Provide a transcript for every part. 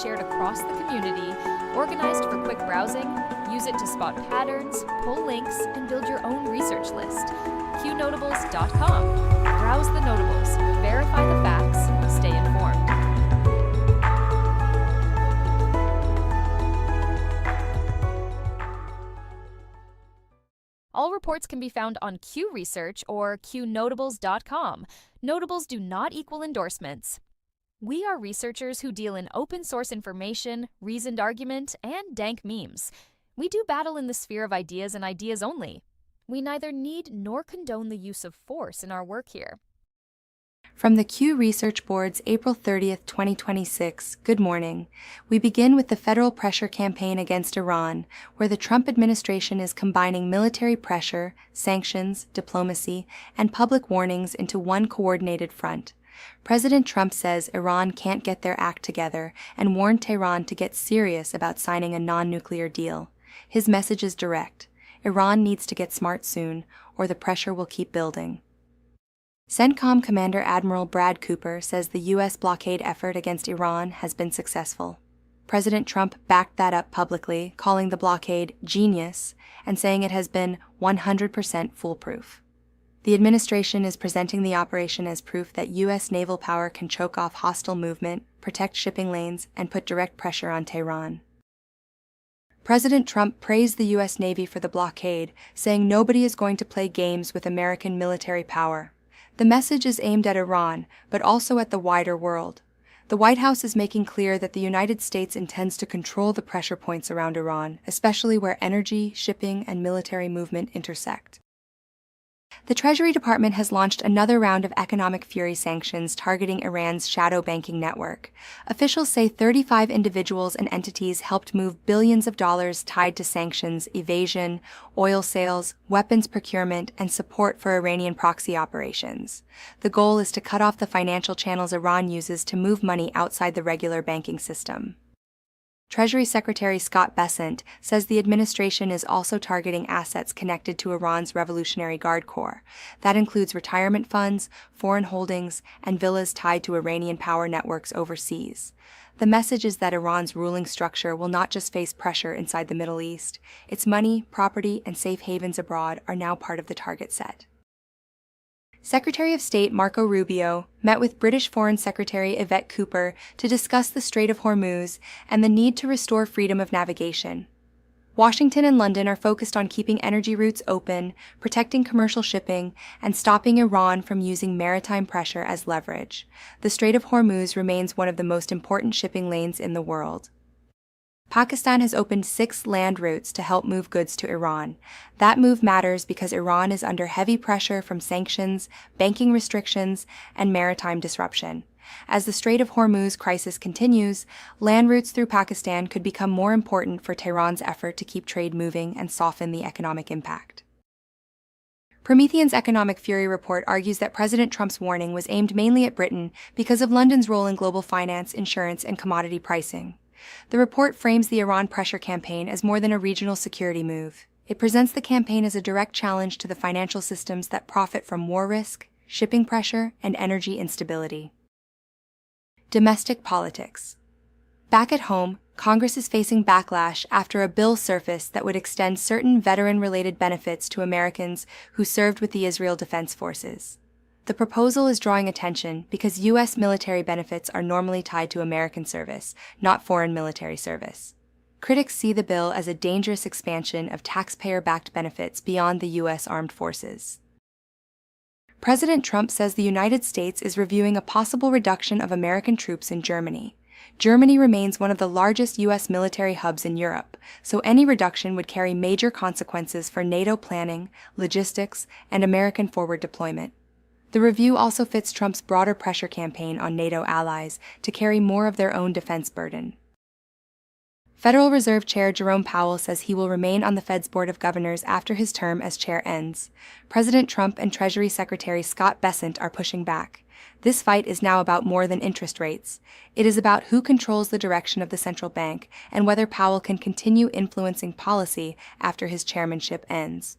shared across the community, organized for quick browsing. Use it to spot patterns, pull links, and build your own research list. Qnotables.com. Browse the notables, verify the facts, stay informed. All reports can be found on Q Research or Qnotables.com. Notables do not equal endorsements. We are researchers who deal in open source information, reasoned argument, and dank memes. We do battle in the sphere of ideas and ideas only. We neither need nor condone the use of force in our work here. From the Q Research Board's April 30th, 2026, good morning. We begin with the federal pressure campaign against Iran, where the Trump administration is combining military pressure, sanctions, diplomacy, and public warnings into one coordinated front. President Trump says Iran can't get their act together and warned Tehran to get serious about signing a non-nuclear deal. His message is direct. Iran needs to get smart soon, or the pressure will keep building. CENTCOM Commander Admiral Brad Cooper says the U.S. blockade effort against Iran has been successful. President Trump backed that up publicly, calling the blockade genius and saying it has been 100% foolproof. The administration is presenting the operation as proof that U.S. naval power can choke off hostile movement, protect shipping lanes, and put direct pressure on Tehran. President Trump praised the U.S. Navy for the blockade, saying nobody is going to play games with American military power. The message is aimed at Iran, but also at the wider world. The White House is making clear that the United States intends to control the pressure points around Iran, especially where energy, shipping, and military movement intersect. The Treasury Department has launched another round of economic fury sanctions targeting Iran's shadow banking network. Officials say 35 individuals and entities helped move billions of dollars tied to sanctions, evasion, oil sales, weapons procurement, and support for Iranian proxy operations. The goal is to cut off the financial channels Iran uses to move money outside the regular banking system. Treasury Secretary Scott Bessent says the administration is also targeting assets connected to Iran's Revolutionary Guard Corps. That includes retirement funds, foreign holdings, and villas tied to Iranian power networks overseas. The message is that Iran's ruling structure will not just face pressure inside the Middle East. Its money, property, and safe havens abroad are now part of the target set. Secretary of State Marco Rubio met with British Foreign Secretary Yvette Cooper to discuss the Strait of Hormuz and the need to restore freedom of navigation. Washington and London are focused on keeping energy routes open, protecting commercial shipping, and stopping Iran from using maritime pressure as leverage. The Strait of Hormuz remains one of the most important shipping lanes in the world. Pakistan has opened 6 land routes to help move goods to Iran. That move matters because Iran is under heavy pressure from sanctions, banking restrictions, and maritime disruption. As the Strait of Hormuz crisis continues, land routes through Pakistan could become more important for Tehran's effort to keep trade moving and soften the economic impact. Promethean's Economic Fury report argues that President Trump's warning was aimed mainly at Britain because of London's role in global finance, insurance, and commodity pricing. The report frames the Iran pressure campaign as more than a regional security move. It presents the campaign as a direct challenge to the financial systems that profit from war risk, shipping pressure, and energy instability. Domestic politics. Back at home, Congress is facing backlash after a bill surfaced that would extend certain veteran-related benefits to Americans who served with the Israel Defense Forces. The proposal is drawing attention because U.S. military benefits are normally tied to American service, not foreign military service. Critics see the bill as a dangerous expansion of taxpayer-backed benefits beyond the U.S. armed forces. President Trump says the United States is reviewing a possible reduction of American troops in Germany. Germany remains one of the largest U.S. military hubs in Europe, so any reduction would carry major consequences for NATO planning, logistics, and American forward deployment. The review also fits Trump's broader pressure campaign on NATO allies to carry more of their own defense burden. Federal Reserve Chair Jerome Powell says he will remain on the Fed's Board of Governors after his term as chair ends. President Trump and Treasury Secretary Scott Bessent are pushing back. This fight is now about more than interest rates. It is about who controls the direction of the central bank and whether Powell can continue influencing policy after his chairmanship ends.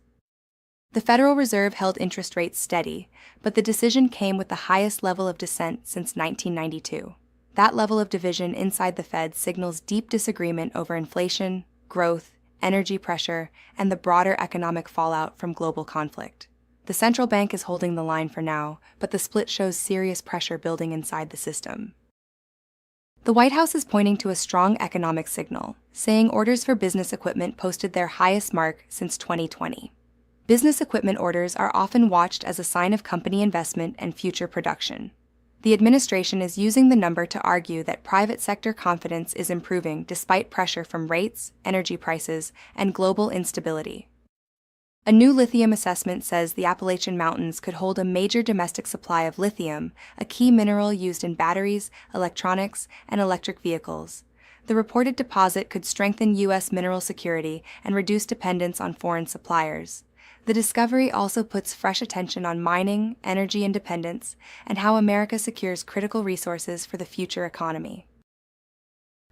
The Federal Reserve held interest rates steady, but the decision came with the highest level of dissent since 1992. That level of division inside the Fed signals deep disagreement over inflation, growth, energy pressure, and the broader economic fallout from global conflict. The central bank is holding the line for now, but the split shows serious pressure building inside the system. The White House is pointing to a strong economic signal, saying orders for business equipment posted their highest mark since 2020. Business equipment orders are often watched as a sign of company investment and future production. The administration is using the number to argue that private sector confidence is improving despite pressure from rates, energy prices, and global instability. A new lithium assessment says the Appalachian Mountains could hold a major domestic supply of lithium, a key mineral used in batteries, electronics, and electric vehicles. The reported deposit could strengthen U.S. mineral security and reduce dependence on foreign suppliers. The discovery also puts fresh attention on mining, energy independence, and how America secures critical resources for the future economy.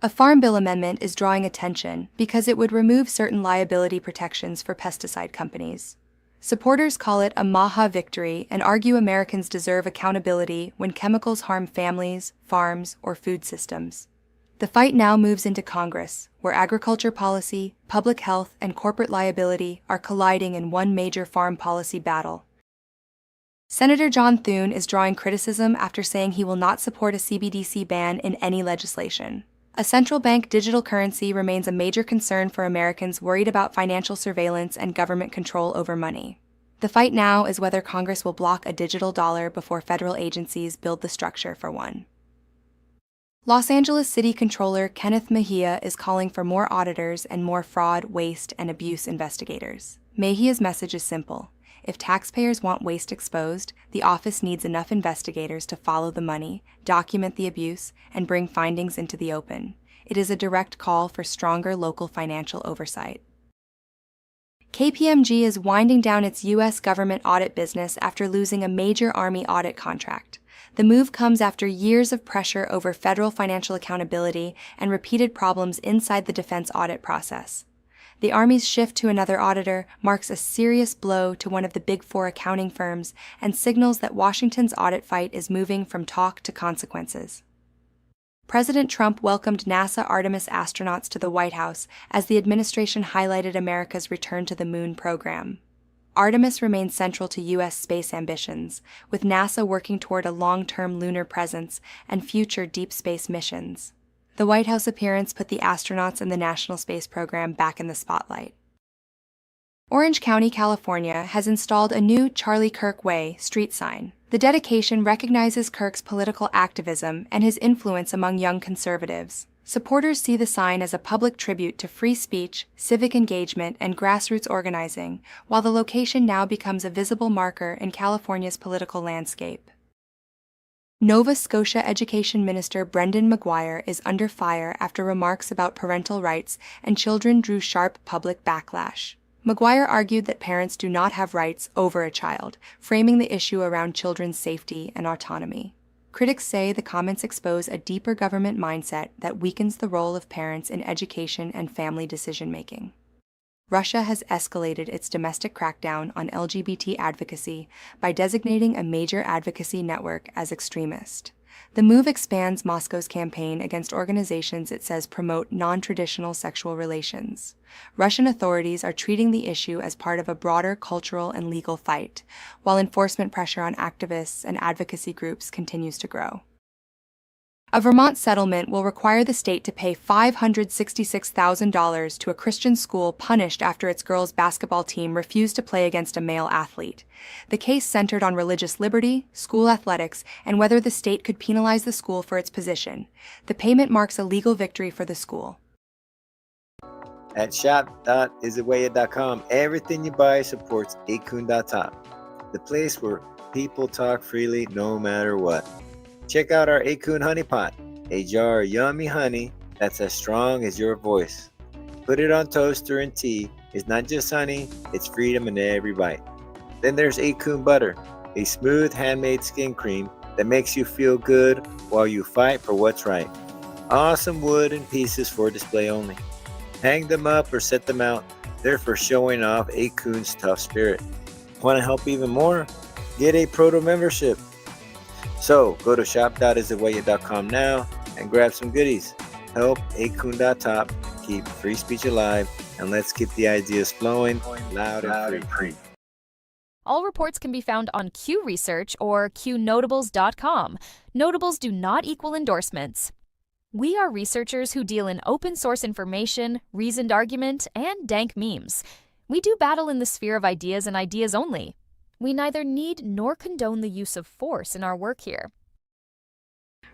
A Farm Bill amendment is drawing attention because it would remove certain liability protections for pesticide companies. Supporters call it a Maha victory and argue Americans deserve accountability when chemicals harm families, farms, or food systems. The fight now moves into Congress, where agriculture policy, public health, and corporate liability are colliding in one major farm policy battle. Senator John Thune is drawing criticism after saying he will not support a CBDC ban in any legislation. A central bank digital currency remains a major concern for Americans worried about financial surveillance and government control over money. The fight now is whether Congress will block a digital dollar before federal agencies build the structure for one. Los Angeles City Controller Kenneth Mejia is calling for more auditors and more fraud, waste, and abuse investigators. Mejia's message is simple. If taxpayers want waste exposed, the office needs enough investigators to follow the money, document the abuse, and bring findings into the open. It is a direct call for stronger local financial oversight. KPMG is winding down its U.S. government audit business after losing a major Army audit contract. The move comes after years of pressure over federal financial accountability and repeated problems inside the defense audit process. The Army's shift to another auditor marks a serious blow to one of the Big Four accounting firms and signals that Washington's audit fight is moving from talk to consequences. President Trump welcomed NASA Artemis astronauts to the White House as the administration highlighted America's return to the Moon program. Artemis remains central to U.S. space ambitions, with NASA working toward a long-term lunar presence and future deep space missions. The White House appearance put the astronauts and the National Space Program back in the spotlight. Orange County, California has installed a new Charlie Kirk Way street sign. The dedication recognizes Kirk's political activism and his influence among young conservatives. Supporters see the sign as a public tribute to free speech, civic engagement, and grassroots organizing, while the location now becomes a visible marker in California's political landscape. Nova Scotia Education Minister Brendan Maguire is under fire after remarks about parental rights and children drew sharp public backlash. Maguire argued that parents do not have rights over a child, framing the issue around children's safety and autonomy. Critics say the comments expose a deeper government mindset that weakens the role of parents in education and family decision-making. Russia has escalated its domestic crackdown on LGBT advocacy by designating a major advocacy network as extremist. The move expands Moscow's campaign against organizations it says promote non-traditional sexual relations. Russian authorities are treating the issue as part of a broader cultural and legal fight, while enforcement pressure on activists and advocacy groups continues to grow. A Vermont settlement will require the state to pay $566,000 to a Christian school punished after its girls' basketball team refused to play against a male athlete. The case centered on religious liberty, school athletics, and whether the state could penalize the school for its position. The payment marks a legal victory for the school. At shop.isawaya.com, everything you buy supports akun.top, the place where people talk freely no matter what. Check out our Akun Honey Pot, a jar of yummy honey that's as strong as your voice. Put it on toaster and tea. It's not just honey, it's freedom in every bite. Then there's Akun Butter, a smooth handmade skin cream that makes you feel good while you fight for what's right. Awesome wood and pieces for display only. Hang them up or set them out. They're for showing off Akun's tough spirit. Want to help even more? Get a proto membership. So go to shop.isawaya.com now and grab some goodies. Help Akun.top keep free speech alive, and let's keep the ideas flowing loud and free. All reports can be found on Q Research or Qnotables.com. Notables do not equal endorsements. We are researchers who deal in open source information, reasoned argument, and dank memes. We do battle in the sphere of ideas and ideas only. We neither need nor condone the use of force in our work here.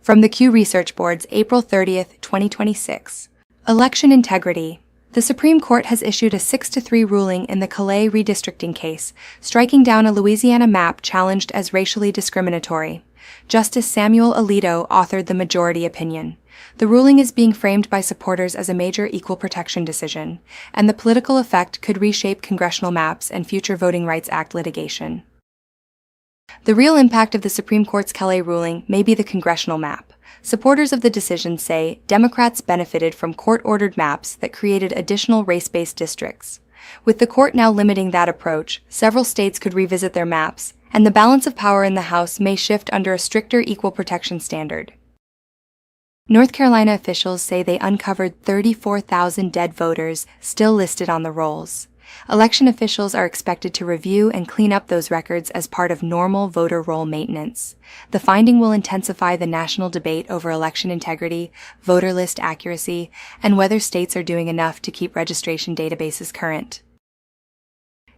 From the Q Research Board's April 30th, 2026. Election integrity. The Supreme Court has issued a 6-3 ruling in the Callais redistricting case, striking down a Louisiana map challenged as racially discriminatory. Justice Samuel Alito authored the majority opinion. The ruling is being framed by supporters as a major equal protection decision, and the political effect could reshape congressional maps and future Voting Rights Act litigation. The real impact of the Supreme Court's Callais ruling may be the congressional map. Supporters of the decision say Democrats benefited from court-ordered maps that created additional race-based districts. With the court now limiting that approach, several states could revisit their maps, and the balance of power in the House may shift under a stricter equal protection standard. North Carolina officials say they uncovered 34,000 dead voters still listed on the rolls. Election officials are expected to review and clean up those records as part of normal voter roll maintenance. The finding will intensify the national debate over election integrity, voter list accuracy, and whether states are doing enough to keep registration databases current.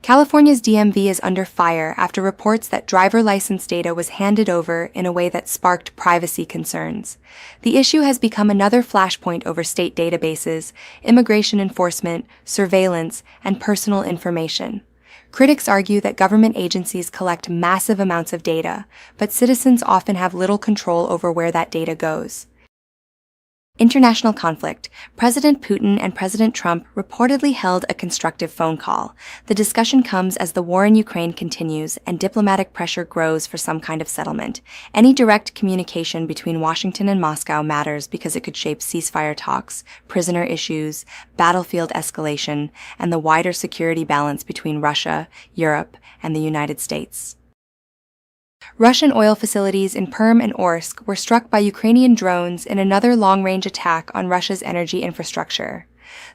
California's DMV is under fire after reports that driver license data was handed over in a way that sparked privacy concerns. The issue has become another flashpoint over state databases, immigration enforcement, surveillance, and personal information. Critics argue that government agencies collect massive amounts of data, but citizens often have little control over where that data goes. International conflict. President Putin and President Trump reportedly held a constructive phone call. The discussion comes as the war in Ukraine continues and diplomatic pressure grows for some kind of settlement. Any direct communication between Washington and Moscow matters because it could shape ceasefire talks, prisoner issues, battlefield escalation, and the wider security balance between Russia, Europe, and the United States. Russian oil facilities in Perm and Orsk were struck by Ukrainian drones in another long-range attack on Russia's energy infrastructure.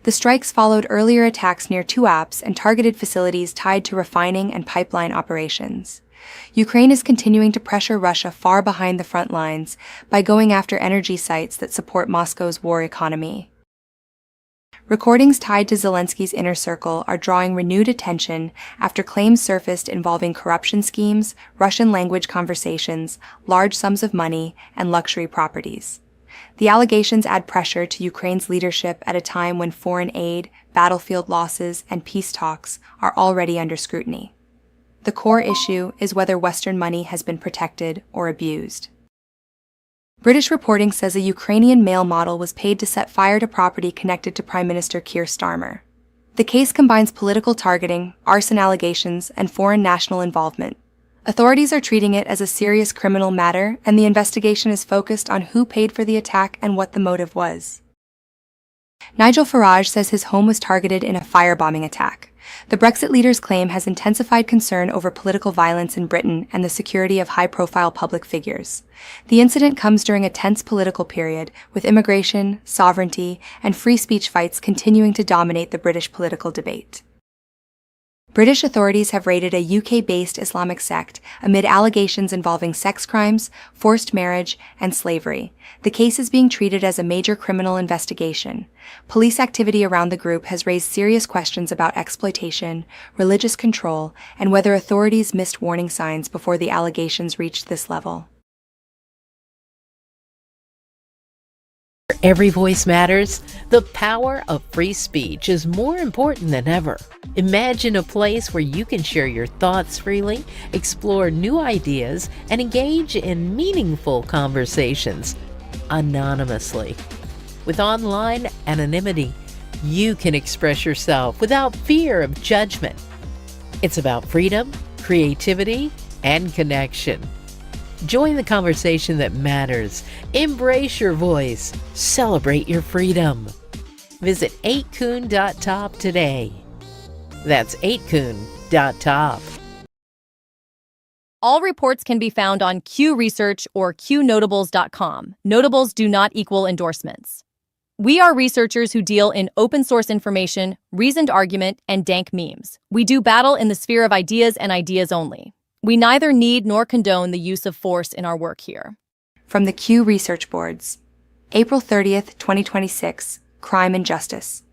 The strikes followed earlier attacks near Tuapse and targeted facilities tied to refining and pipeline operations. Ukraine is continuing to pressure Russia far behind the front lines by going after energy sites that support Moscow's war economy. Recordings tied to Zelensky's inner circle are drawing renewed attention after claims surfaced involving corruption schemes, Russian language conversations, large sums of money, and luxury properties. The allegations add pressure to Ukraine's leadership at a time when foreign aid, battlefield losses, and peace talks are already under scrutiny. The core issue is whether Western money has been protected or abused. British reporting says a Ukrainian male model was paid to set fire to property connected to Prime Minister Keir Starmer. The case combines political targeting, arson allegations, and foreign national involvement. Authorities are treating it as a serious criminal matter, and the investigation is focused on who paid for the attack and what the motive was. Nigel Farage says his home was targeted in a firebombing attack. The Brexit leader's claim has intensified concern over political violence in Britain and the security of high-profile public figures. The incident comes during a tense political period, with immigration, sovereignty, and free speech fights continuing to dominate the British political debate. British authorities have raided a UK-based Islamic sect amid allegations involving sex crimes, forced marriage, and slavery. The case is being treated as a major criminal investigation. Police activity around the group has raised serious questions about exploitation, religious control, and whether authorities missed warning signs before the allegations reached this level. Every voice matters. The power of free speech is more important than ever. Imagine a place where you can share your thoughts freely, explore new ideas, and engage in meaningful conversations anonymously. With online anonymity, you can express yourself without fear of judgment. It's about freedom, creativity, and connection. Join the conversation that matters. Embrace your voice. Celebrate your freedom. Visit 8kun.top today. That's 8kun.top. All reports can be found on Q Research or Qnotables.com. Notables do not equal endorsements. We are researchers who deal in open source information, reasoned argument, and dank memes. We do battle in the sphere of ideas and ideas only. We neither need nor condone the use of force in our work here. From the Q Research Boards, April 30th, 2026, Crime and Justice.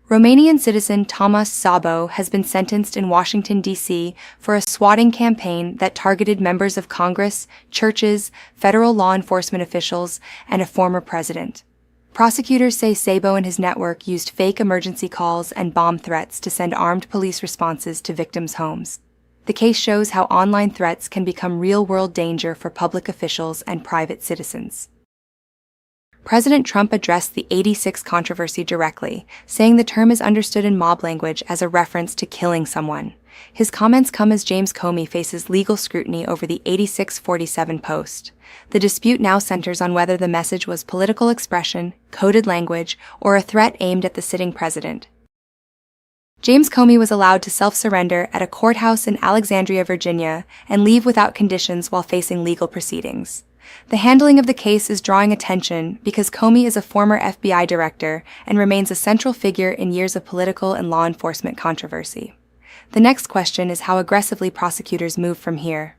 Romanian citizen Thomasz Szabo has been sentenced in Washington, D.C. for a swatting campaign that targeted members of Congress, churches, federal law enforcement officials, and a former president. Prosecutors say Szabo and his network used fake emergency calls and bomb threats to send armed police responses to victims' homes. The case shows how online threats can become real-world danger for public officials and private citizens. President Trump addressed the 86 controversy directly, saying the term is understood in mob language as a reference to killing someone. His comments come as James Comey faces legal scrutiny over the 8647 post. The dispute now centers on whether the message was political expression, coded language, or a threat aimed at the sitting president. James Comey was allowed to self-surrender at a courthouse in Alexandria, Virginia, and leave without conditions while facing legal proceedings. The handling of the case is drawing attention because Comey is a former FBI director and remains a central figure in years of political and law enforcement controversy. The next question is how aggressively prosecutors move from here.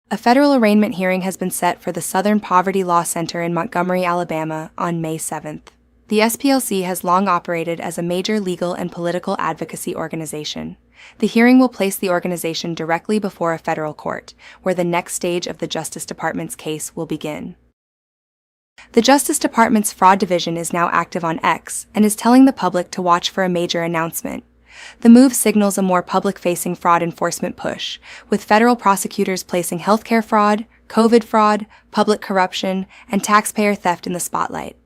A federal arraignment hearing has been set for the Southern Poverty Law Center in Montgomery, Alabama, on May 7th. The SPLC has long operated as a major legal and political advocacy organization. The hearing will place the organization directly before a federal court, where the next stage of the Justice Department's case will begin. The Justice Department's Fraud Division is now active on X and is telling the public to watch for a major announcement. The move signals a more public-facing fraud enforcement push, with federal prosecutors placing healthcare fraud, COVID fraud, public corruption, and taxpayer theft in the spotlight.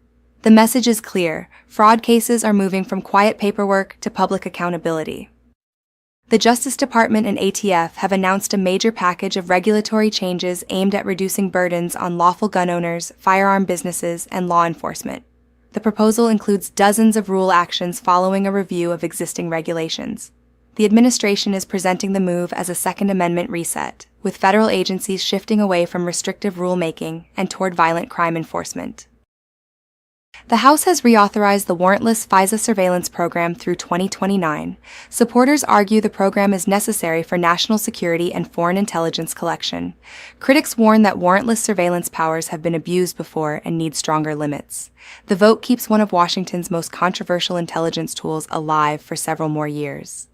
The message is clear: fraud cases are moving from quiet paperwork to public accountability. The Justice Department and ATF have announced a major package of regulatory changes aimed at reducing burdens on lawful gun owners, firearm businesses, and law enforcement. The proposal includes dozens of rule actions following a review of existing regulations. The administration is presenting the move as a Second Amendment reset, with federal agencies shifting away from restrictive rulemaking and toward violent crime enforcement. The House has reauthorized the warrantless FISA surveillance program through 2029. Supporters argue the program is necessary for national security and foreign intelligence collection. Critics warn that warrantless surveillance powers have been abused before and need stronger limits. The vote keeps one of Washington's most controversial intelligence tools alive for several more years.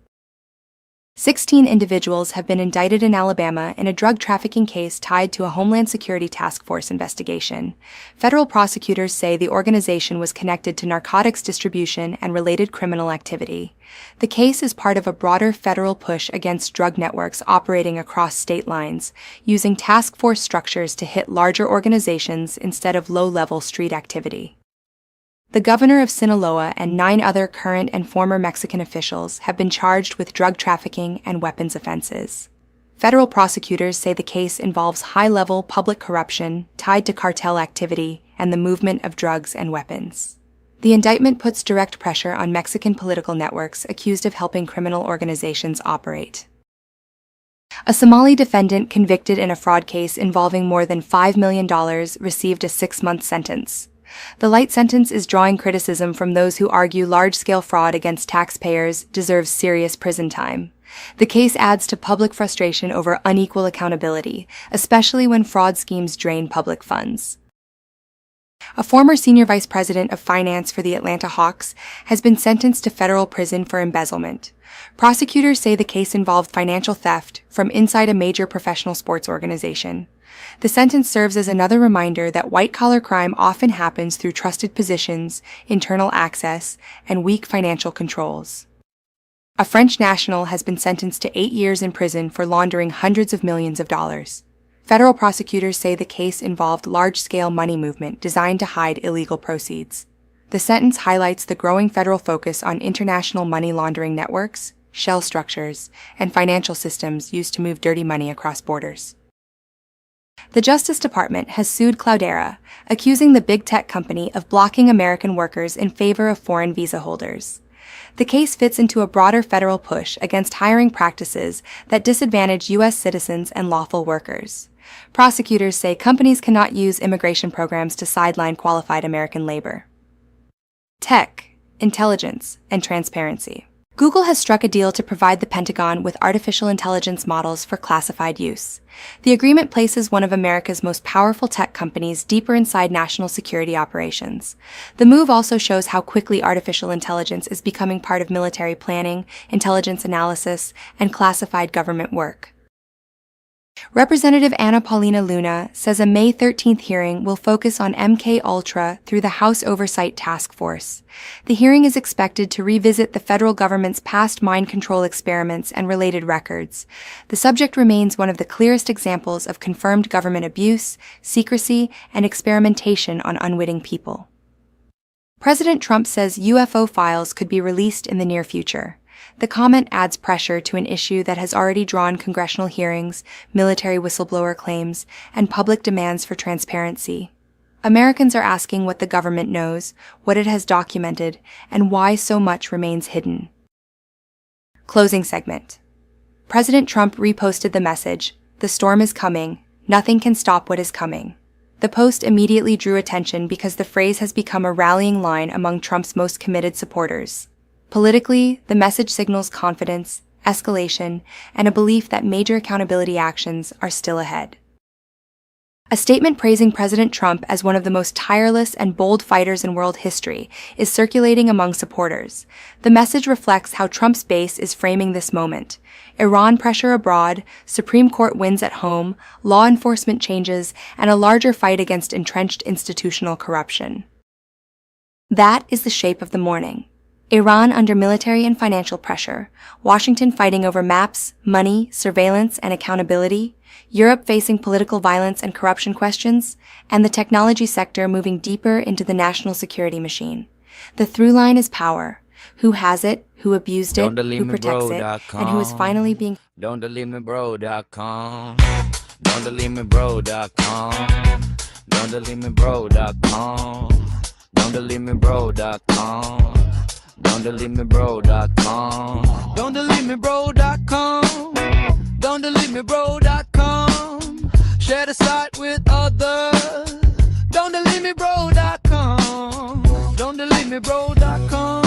16 individuals have been indicted in Alabama in a drug trafficking case tied to a Homeland Security Task Force investigation. Federal prosecutors say the organization was connected to narcotics distribution and related criminal activity. The case is part of a broader federal push against drug networks operating across state lines, using task force structures to hit larger organizations instead of low-level street activity. The governor of Sinaloa and 9 other current and former Mexican officials have been charged with drug trafficking and weapons offenses. Federal prosecutors say the case involves high-level public corruption tied to cartel activity and the movement of drugs and weapons. The indictment puts direct pressure on Mexican political networks accused of helping criminal organizations operate. A Somali defendant convicted in a fraud case involving more than $5 million received a 6-month sentence. The light sentence is drawing criticism from those who argue large-scale fraud against taxpayers deserves serious prison time. The case adds to public frustration over unequal accountability, especially when fraud schemes drain public funds. A former senior vice president of finance for the Atlanta Hawks has been sentenced to federal prison for embezzlement. Prosecutors say the case involved financial theft from inside a major professional sports organization. The sentence serves as another reminder that white-collar crime often happens through trusted positions, internal access, and weak financial controls. A French national has been sentenced to 8 years in prison for laundering hundreds of millions of dollars. Federal prosecutors say the case involved large-scale money movement designed to hide illegal proceeds. The sentence highlights the growing federal focus on international money laundering networks, shell structures, and financial systems used to move dirty money across borders. The Justice Department has sued Cloudera, accusing the big tech company of blocking American workers in favor of foreign visa holders. The case fits into a broader federal push against hiring practices that disadvantage U.S. citizens and lawful workers. Prosecutors say companies cannot use immigration programs to sideline qualified American labor. Tech, intelligence, and transparency. Google has struck a deal to provide the Pentagon with artificial intelligence models for classified use. The agreement places one of America's most powerful tech companies deeper inside national security operations. The move also shows how quickly artificial intelligence is becoming part of military planning, intelligence analysis, and classified government work. Representative Anna Paulina Luna says a May 13th hearing will focus on MK-Ultra through the House Oversight Task Force. The hearing is expected to revisit the federal government's past mind control experiments and related records. The subject remains one of the clearest examples of confirmed government abuse, secrecy, and experimentation on unwitting people. President Trump says UFO files could be released in the near future. The comment adds pressure to an issue that has already drawn congressional hearings, military whistleblower claims, and public demands for transparency. Americans are asking what the government knows, what it has documented, and why so much remains hidden. Closing segment. President Trump reposted the message, "The storm is coming. Nothing can stop what is coming." The post immediately drew attention because the phrase has become a rallying line among Trump's most committed supporters. Politically, the message signals confidence, escalation, and a belief that major accountability actions are still ahead. A statement praising President Trump as one of the most tireless and bold fighters in world history is circulating among supporters. The message reflects how Trump's base is framing this moment. Iran pressure abroad, Supreme Court wins at home, law enforcement changes, and a larger fight against entrenched institutional corruption. That is the shape of the morning. Iran under military and financial pressure, Washington fighting over maps, money, surveillance, and accountability, Europe facing political violence and corruption questions, and the technology sector moving deeper into the national security machine. The through line is power. Who has it, who abused it, who protects it, and who is finally being... Don'tDeleteMeBro.com. Don'tDeleteMeBro.com. Don'tDeleteMeBro.com. Don'tDeleteMeBro.com. Don'tDeleteMeBro.com. Don'tDeleteMeBro.com. Don'tDeleteMeBro.com. Share the site with others. Don'tDeleteMeBro.com. Don'tDeleteMeBro.com.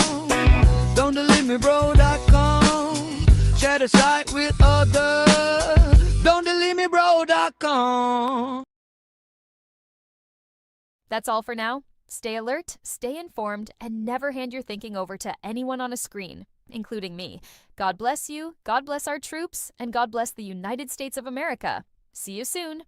Don'tDeleteMeBro.com. Share the site with others. Don'tDeleteMeBro.com. That's all for now. Stay alert, stay informed, and never hand your thinking over to anyone on a screen, including me. God bless you, God bless our troops, and God bless the United States of America. See you soon.